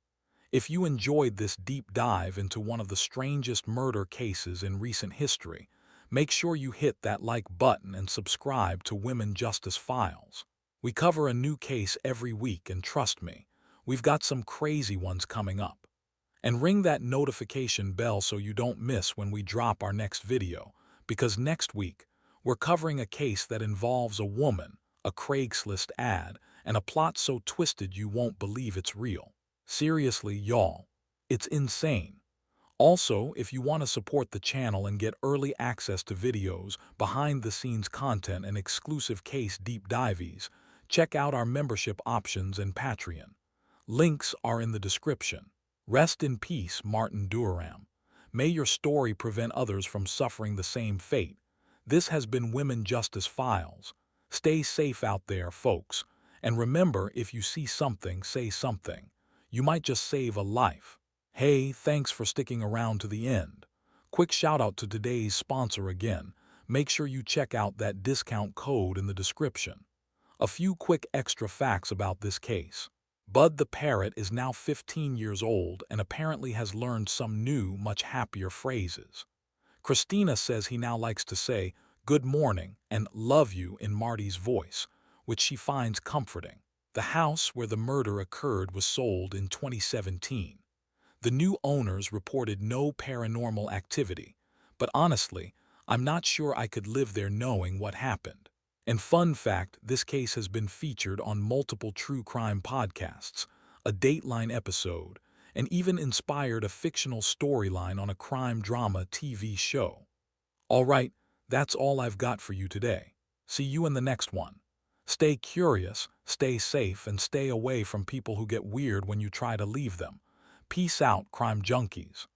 If you enjoyed this deep dive into one of the strangest murder cases in recent history, make sure you hit that like button and subscribe to Women Justice Files. We cover a new case every week, and trust me, we've got some crazy ones coming up. And ring that notification bell so you don't miss when we drop our next video, because next week, we're covering a case that involves a woman, a Craigslist ad, and a plot so twisted you won't believe it's real. Seriously, y'all, it's insane. Also, if you want to support the channel and get early access to videos, behind-the-scenes content, and exclusive case deep dives, check out our membership options and Patreon. Links are in the description. Rest in peace, Martin Duram. May your story prevent others from suffering the same fate. This has been Women Justice Files. Stay safe out there, folks. And remember, if you see something, say something. You might just save a life. Hey, thanks for sticking around to the end. Quick shout out to today's sponsor again. Make sure you check out that discount code in the description. A few quick extra facts about this case. Bud the parrot is now 15 years old and apparently has learned some new, much happier phrases. Christina says he now likes to say, "Good morning" and "love you" in Marty's voice, which she finds comforting. The house where the murder occurred was sold in 2017. The new owners reported no paranormal activity, but honestly, I'm not sure I could live there knowing what happened. And fun fact, this case has been featured on multiple true crime podcasts, a Dateline episode, and even inspired a fictional storyline on a crime drama TV show. All right, that's all I've got for you today. See you in the next one. Stay curious, stay safe, and stay away from people who get weird when you try to leave them. Peace out, crime junkies.